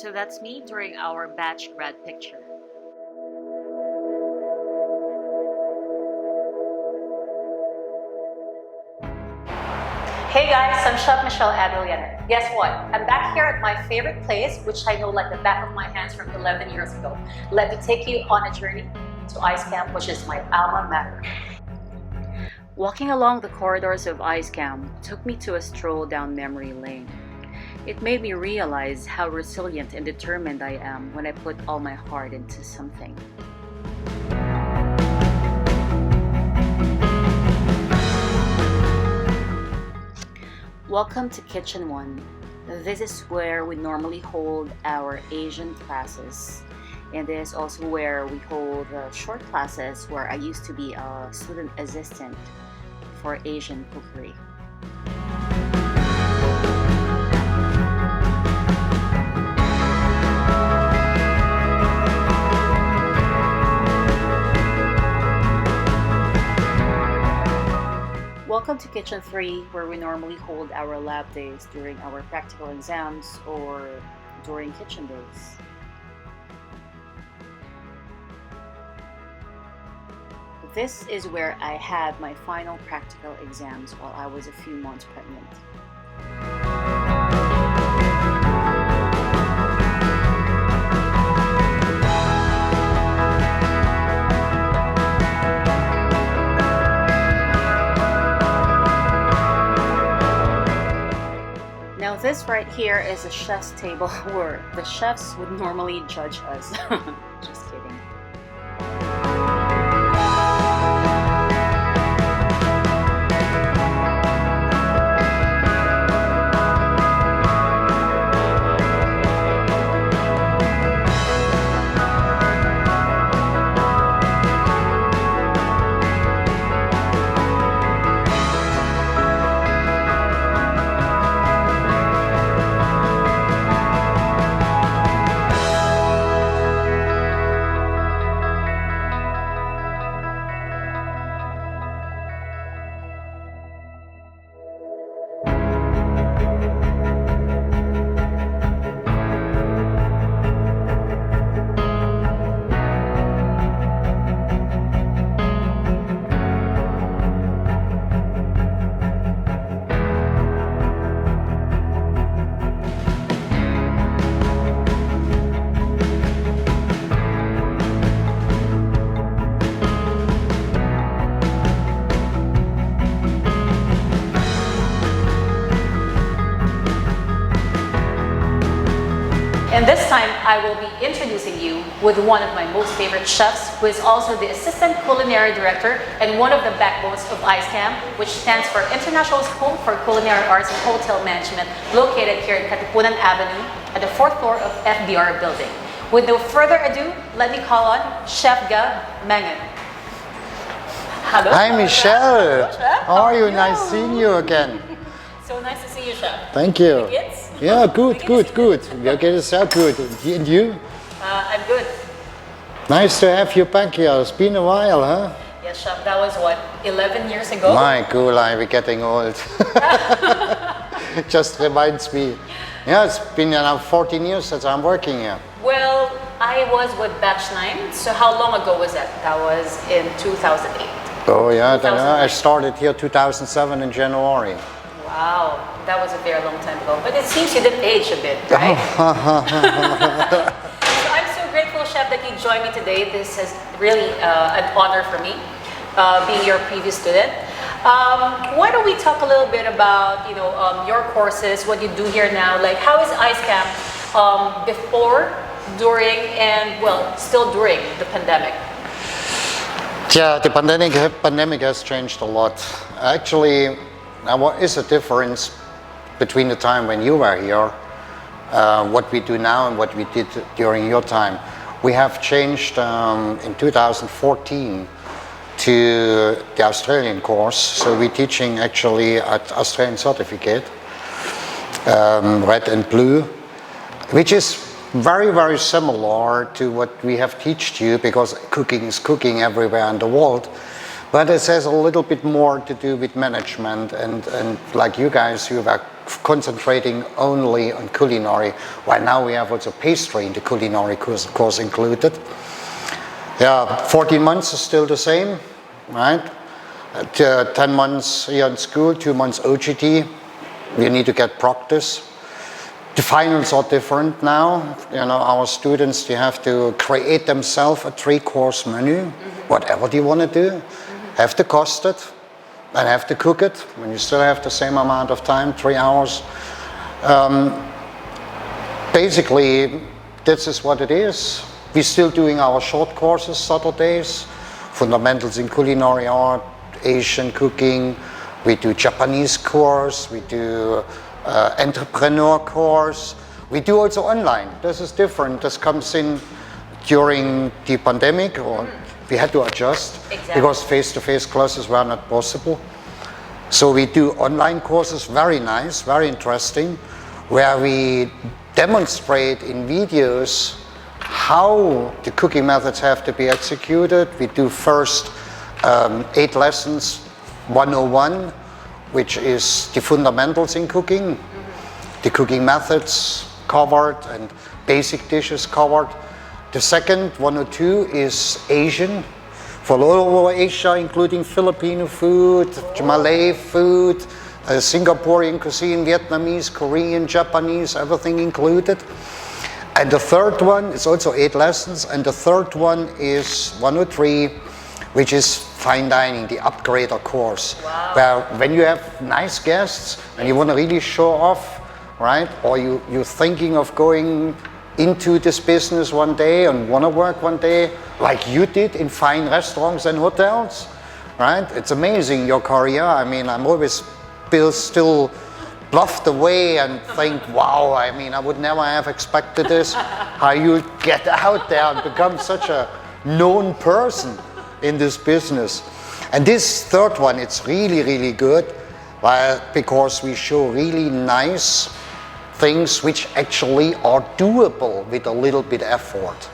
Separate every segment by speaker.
Speaker 1: So that's me during our batch grad picture.
Speaker 2: Hey guys, I'm Chef Michelle Adrillana. Guess what? I'm back here at my favorite place, which I know like the back of my hands from 11 years ago. Let me take you on a journey to Iscahm, which is my alma mater.
Speaker 1: Walking along the corridors of Iscahm took me to a stroll down memory lane. It made me realize how resilient and determined I am when I put all my heart into something. Welcome to Kitchen 1. This is where we normally hold our Asian classes. And this is also where we hold short classes where I used to be a student assistant for Asian cookery. Welcome to Kitchen 3, where we normally hold our lab days during our practical exams or during kitchen days. This is where I had my final practical exams while I was a few months pregnant. Now this right here is a chef's table where the chefs would normally judge us. Just kidding.
Speaker 2: And this time, I will be introducing you with one of my most favorite chefs, who is also the Assistant Culinary Director and one of the backbones of Iscahm, which stands for International School for Culinary Arts and Hotel Management, located here in Katipunan Avenue at the 4th floor of FDR building. With no further ado, let me call on Chef Menge.
Speaker 3: Hello. Hi, Michelle.
Speaker 2: Hello, Chef.
Speaker 3: How are you? Nice seeing you again.
Speaker 2: So nice to see you, Chef.
Speaker 3: Thank you.
Speaker 2: Kids?
Speaker 3: Yeah, good. You're getting so good. And you?
Speaker 2: I'm good.
Speaker 3: Nice to have you back here. It's been a while, huh?
Speaker 2: Yes, Chef. That was what, 11 years ago?
Speaker 3: My gulai, we're getting old. Just reminds me. Yeah, it's been now 14 years since I'm working here.
Speaker 2: Well, I was with Batch 9. So how long ago was that? That was in 2008.
Speaker 3: Oh yeah, I started here 2007 in January.
Speaker 2: Wow, that was a very long time ago. But it seems you did age a bit, right? So I'm so grateful, Chef, that you joined me today. This is really an honor for me, being your previous student. Why don't we talk a little bit about, your courses, what you do here now? Like, how is Iscahm before, during, and well, still during the pandemic?
Speaker 3: Yeah, the pandemic has changed a lot. Actually, now what is the difference between the time when you were here, what we do now and what we did during your time? We have changed in 2014 to the Australian course, so we're teaching actually at Australian certificate, red and blue, which is very, very similar to what we have taught you, because cooking is cooking everywhere in the world, but it has a little bit more to do with management and like you guys, you have concentrating only on culinary, while now we have also pastry in the culinary course included. Yeah, 14 months is still the same, right? 10 months here in school, 2 months OGT. You need to get practice. The finals are different now. You know, our students, they have to create themselves a 3-course menu, whatever they want to do, have to cost it, and have to cook it, when you still have the same amount of time, 3 hours. Basically, this is what it is. We're still doing our short courses Saturdays, fundamentals in culinary art, Asian cooking. We do Japanese course, we do entrepreneur course. We do also online. This is different. This comes in during the pandemic, or we had to adjust because face-to-face classes were not possible. So we do online courses, very nice, very interesting, where we demonstrate in videos how the cooking methods have to be executed. We do first 8 lessons, 101, which is the fundamentals in cooking, the cooking methods covered and basic dishes covered. The second, 102, is Asian, for all over Asia, including Filipino food, Malay food, Singaporean cuisine, Vietnamese, Korean, Japanese, everything included. And the third one is also 8 lessons, and the third one is 103, which is fine dining, the upgrader course.
Speaker 2: Wow.
Speaker 3: Where when you have nice guests and you want to really show off, right? Or you're thinking of going into this business one day and want to work one day, like you did in fine restaurants and hotels, right? It's amazing, your career. I mean, I'm always still bluffed away and think, wow, I mean, I would never have expected this, how you get out there and become such a known person in this business. And this third one, it's really, really good, because we show really nice things which actually are doable with a little bit effort.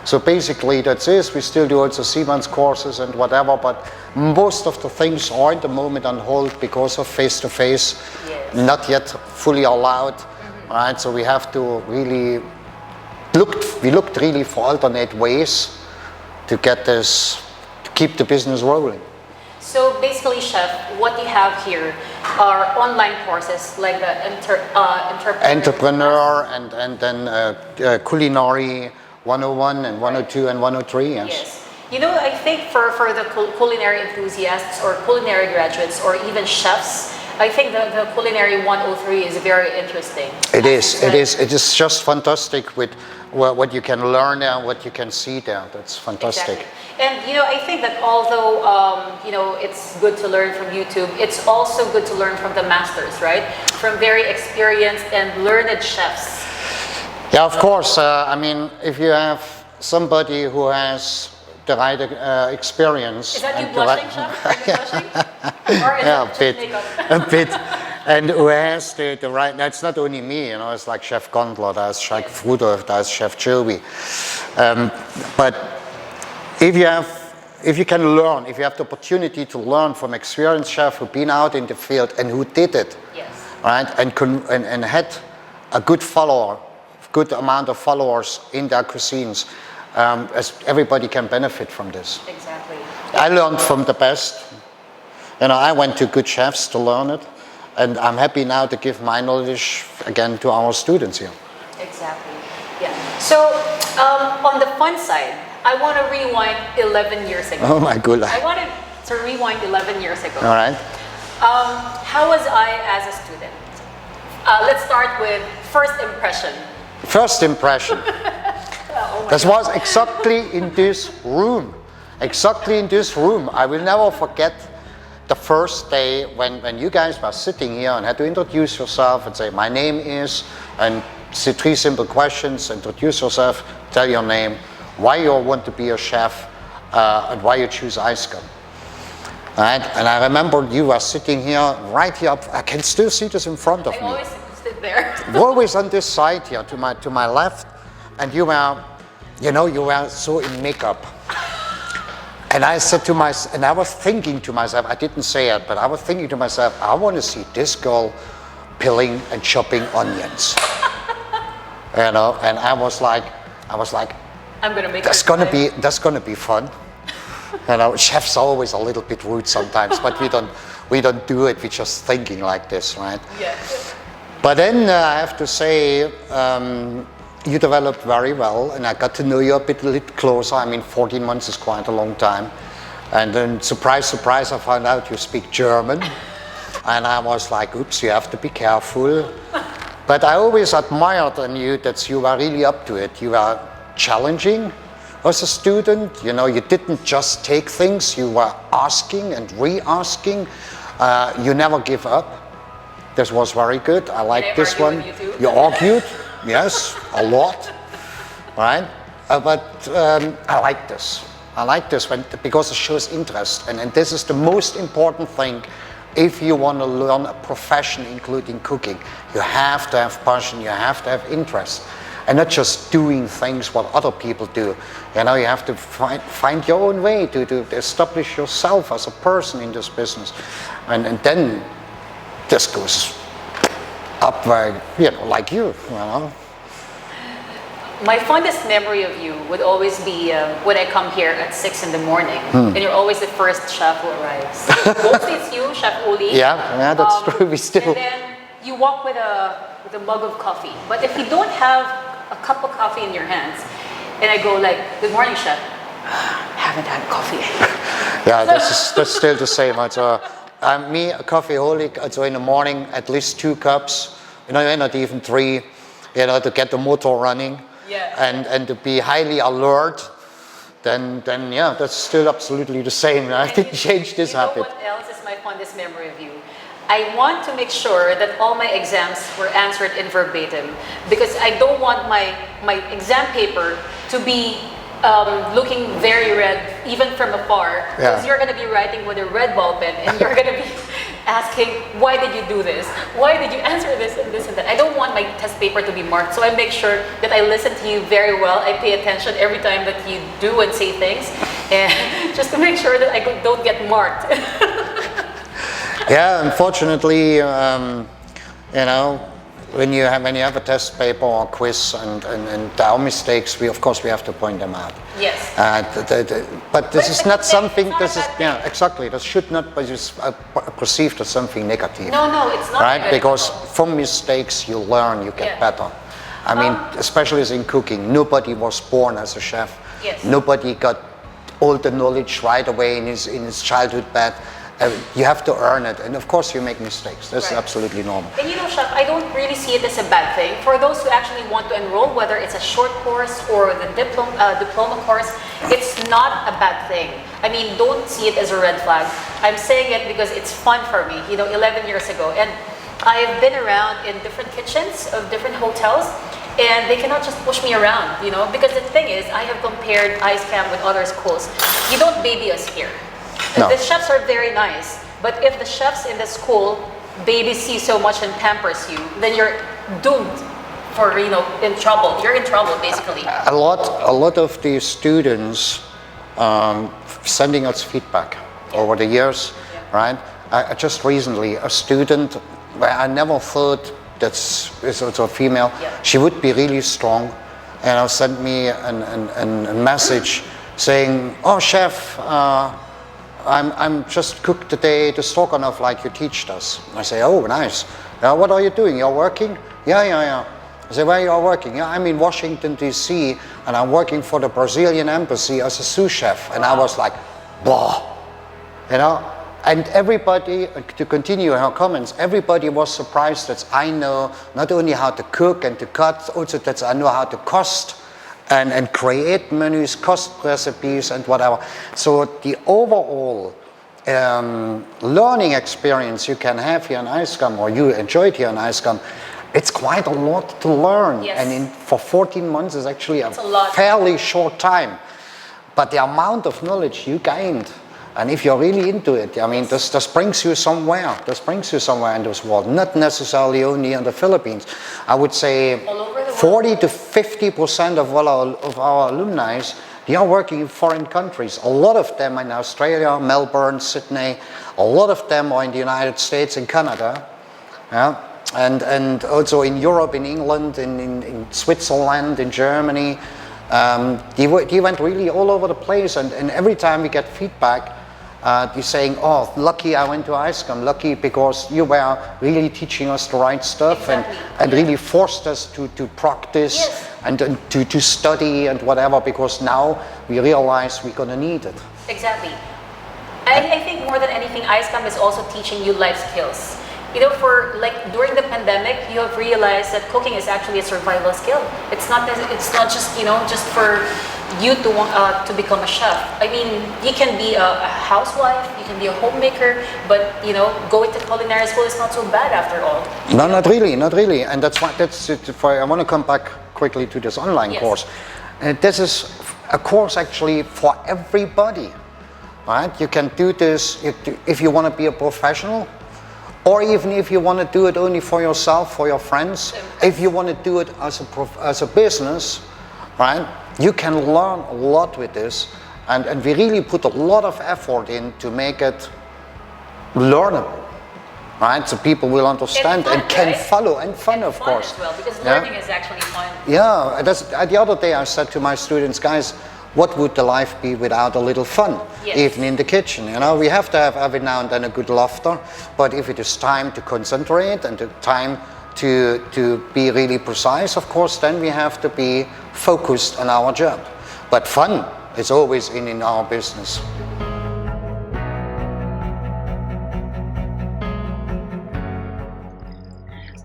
Speaker 3: So basically that's it. We still do also Siemens courses and whatever, but most of the things are at the moment on hold because of face-to-face, not yet fully allowed, right? So we have to really looked really for alternate ways to get this, to keep the business rolling.
Speaker 2: So basically, Chef, what you have here are online courses like the
Speaker 3: entrepreneur and then culinary 101 and 102 and 103,
Speaker 2: yes. You know, I think for the culinary enthusiasts or culinary graduates or even chefs, I think the culinary 103 is very interesting.
Speaker 3: It is just fantastic with what you can learn there, what you can see there. That's fantastic.
Speaker 2: Exactly. And you know, I think that although you know, it's good to learn from YouTube, it's also good to learn from the masters, right? From very experienced and learned chefs.
Speaker 3: Yeah, of course. I mean, if you have somebody who has the right experience.
Speaker 2: Is that you blushing, Chef? Are you blushing? Or is
Speaker 3: yeah,
Speaker 2: it just makeup?
Speaker 3: a bit. And who has the right, that's not only me, you know, it's like Chef Gondler, there's Chef Rudolf, there's Chef Joey. But if you can learn, if you have the opportunity to learn from experienced chefs who've been out in the field and who did it, right, and had a good good amount of followers in their cuisines, as everybody can benefit from this.
Speaker 2: Exactly.
Speaker 3: I learned from the best. You know, I went to good chefs to learn it, and I'm happy now to give my knowledge again to our students here.
Speaker 2: Exactly. Yeah. So on the fun side, I want to rewind 11 years ago.
Speaker 3: Oh my goodness.
Speaker 2: I wanted to rewind 11 years ago.
Speaker 3: All right.
Speaker 2: How was I as a student? Let's start with first impression.
Speaker 3: First impression. This was exactly in this room. Exactly in this room. I will never forget the first day when you guys were sitting here and had to introduce yourself and say, my name is, and say 3 simple questions, introduce yourself, tell your name, why you want to be a chef, and why you choose Iscahm. Right? And I remember you were sitting here, right here, I can still see this in front of me.
Speaker 2: I always sit there.
Speaker 3: Always on this side here, to my left, and you were, you know, you were so in makeup. And I said to myself, and I was thinking to myself, I didn't say it, but I was thinking to myself, I want to see this girl peeling and chopping onions. You know, and I was like,
Speaker 2: I'm gonna make
Speaker 3: that's gonna be fun. You know, chefs are always a little bit rude sometimes, but we don't do it. We're just thinking like this, right?
Speaker 2: Yeah.
Speaker 3: But then I have to say, you developed very well, and I got to know you a little closer. I mean, 14 months is quite a long time. And then, surprise, surprise, I found out you speak German. And I was like, oops, you have to be careful. But I always admired in you that you were really up to it. You were challenging as a student. You know, you didn't just take things, you were asking and re-asking. You never give up. This was very good. I like this one. You argued, yes, a lot, right? But I like this. I like this because it shows interest, and this is the most important thing. If you want to learn a profession, including cooking, you have to have passion, you have to have interest, and not just doing things what other people do. You know, you have to find your own way to establish yourself as a person in this business, and then this goes up very, you know, like you know.
Speaker 2: My fondest memory of you would always be when I come here at 6 in the morning, and you're always the first chef who arrives. Mostly it's you, Chef Uli.
Speaker 3: Yeah, that's true. We still.
Speaker 2: And then you walk with a mug of coffee. But if you don't have a cup of coffee in your hands, and I go like, "Good morning, Chef." Haven't had coffee.
Speaker 3: Yeah, that's still the same. I'm me, a coffeeholic. So in the morning, at least 2 cups. You know, not even 3. You know, to get the motor running.
Speaker 2: Yeah.
Speaker 3: And to be highly alert, then yeah, that's still absolutely the same. I didn't change this habit.
Speaker 2: What else is my fondest memory of you? I want to make sure that all my exams were answered in verbatim, because I don't want my exam paper to be looking very red, even from afar. Because you're going to be writing with a red ball pen, and you're going to be asking, why did you do this? Why did you answer this and this and that? I don't want my test paper to be marked, so I make sure that I listen to you very well. I pay attention every time that you do and say things, and just to make sure that I don't get marked.
Speaker 3: Yeah, unfortunately, you know, when you have a test paper or quiz and our mistakes, we have to point them out.
Speaker 2: Yes.
Speaker 3: But this is not something. This is exactly. This should not be perceived as something negative.
Speaker 2: No, it's not.
Speaker 3: Right, because from mistakes you learn, you get better. I mean, especially as in cooking, nobody was born as a chef.
Speaker 2: Yes.
Speaker 3: Nobody got all the knowledge right away in his childhood bed. You have to earn it, and of course you make mistakes. That's absolutely normal.
Speaker 2: And you know, Chef, I don't really see it as a bad thing. For those who actually want to enroll, whether it's a short course or the diploma course, it's not a bad thing. I mean, don't see it as a red flag. I'm saying it because it's fun for me, you know, 11 years ago. And I've been around in different kitchens of different hotels, and they cannot just push me around, you know, because the thing is, I have compared Iscahm with other schools. You don't baby us here.
Speaker 3: No.
Speaker 2: The chefs are very nice, but if the chefs in the school babies you so much and pampers you, then you're doomed for, you know, in trouble. You're in trouble, basically.
Speaker 3: A lot of the students sending us feedback over the years, right? I just recently, a student where I never thought is also a female, she would be really strong, and sent me a message saying, "Oh, chef, I'm just cooked today the stroganoff like you teached us." I say, "Oh, nice. What are you doing? You're working?" Yeah. I say, "Where you are working?" "Yeah, I'm in Washington, D.C., and I'm working for the Brazilian embassy as a sous chef." And I was like, blah, you know. And everybody, to continue her comments, everybody was surprised that I know not only how to cook and to cut, also that I know how to cost and create menus, cost recipes and whatever. So the overall learning experience you can have here in Iscahm, or you enjoyed here in Iscahm, it's quite a lot to learn.
Speaker 2: Yes.
Speaker 3: And for 14 months is actually a fairly short time. But the amount of knowledge you gained, and if you're really into it, I mean, this brings you somewhere. This brings you somewhere in this world. Not necessarily only in the Philippines. I would say 40 to 50% of our alumni, they are working in foreign countries. A lot of them in Australia, Melbourne, Sydney. A lot of them are in the United States and Canada. Yeah? and also in Europe, in England, in Switzerland, in Germany. He went really all over the place, and every time we get feedback, he's saying, oh, lucky I went to Iscahm, lucky because you were really teaching us the right stuff.
Speaker 2: Exactly.
Speaker 3: and really forced us to practice.
Speaker 2: Yes.
Speaker 3: And to study and whatever, because now we realize we're going to need it.
Speaker 2: Exactly. I think more than anything, Iscahm is also teaching you life skills. You know, for like during the pandemic, you have realized that cooking is actually a survival skill. It's not just, you know, just for you to become a chef. I mean, you can be a housewife, you can be a homemaker, but you know, going to culinary school is not so bad after all.
Speaker 3: No, not really, not really. And that's why I want to come back quickly to this online
Speaker 2: Yes.
Speaker 3: course. This is a course actually for everybody, right? You can do this if you want to be a professional, or even if you want to do it only for yourself, for your friends. If you want to do it as a business, right? You can learn a lot with this, and we really put a lot of effort in to make it learnable. Right, so people will understand
Speaker 2: fun,
Speaker 3: and can
Speaker 2: right?
Speaker 3: follow, and fun, of
Speaker 2: Fun
Speaker 3: course.
Speaker 2: as well, because
Speaker 3: Yeah.
Speaker 2: learning is actually fun.
Speaker 3: Yeah, the other day I said to my students, guys, what would the life be without a little fun?
Speaker 2: Yes.
Speaker 3: Even in the kitchen, you know, we have to have every now and then a good laughter, but if it is time to concentrate and the time to be really precise, of course, then we have to be focused on our job. But fun is always in our business.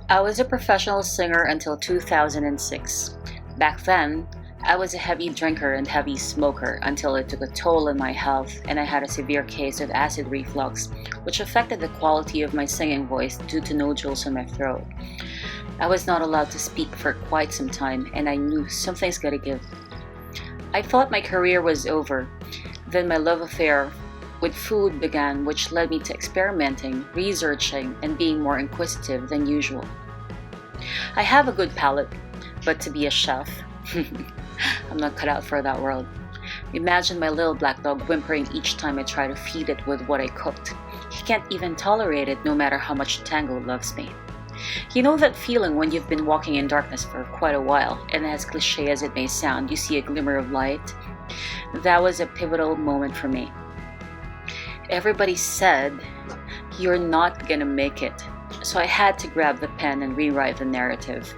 Speaker 1: I was a professional singer until 2006. Back then, I was a heavy drinker and heavy smoker until it took a toll on my health and I had a severe case of acid reflux, which affected the quality of my singing voice due to nodules in my throat. I was not allowed to speak for quite some time and I knew something's gotta give. I thought my career was over. Then my love affair with food began, which led me to experimenting, researching, and being more inquisitive than usual. I have a good palate, but to be a chef, I'm not cut out for that world. Imagine my little black dog whimpering each time I try to feed it with what I cooked. He can't even tolerate it no matter how much Tango loves me. You know that feeling when you've been walking in darkness for quite a while, and as cliche as it may sound, you see a glimmer of light? That was a pivotal moment for me. Everybody said, you're not gonna make it. So I had to grab the pen and rewrite the narrative.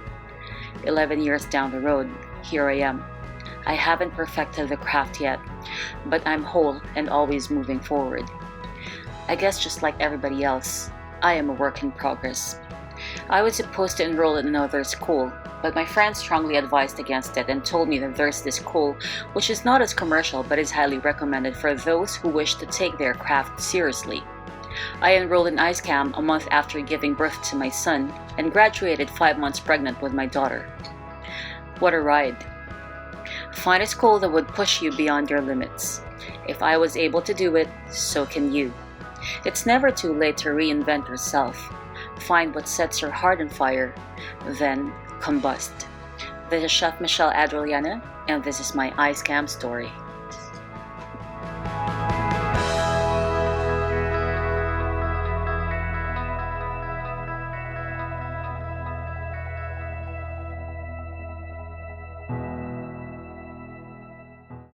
Speaker 1: 11 years down the road, here I am. I haven't perfected the craft yet, but I'm whole and always moving forward. I guess just like everybody else, I am a work in progress. I was supposed to enroll in another school, but my friends strongly advised against it and told me that there's this school which is not as commercial but is highly recommended for those who wish to take their craft seriously. I enrolled in Iscahm a month after giving birth to my son and graduated 5 months pregnant with my daughter. What a ride. Find a school that would push you beyond your limits. If I was able to do it, so can you. It's never too late to reinvent yourself. Find what sets your heart on fire, then combust. This is Chef Michelle Adrillana, and this is my Iscahm story.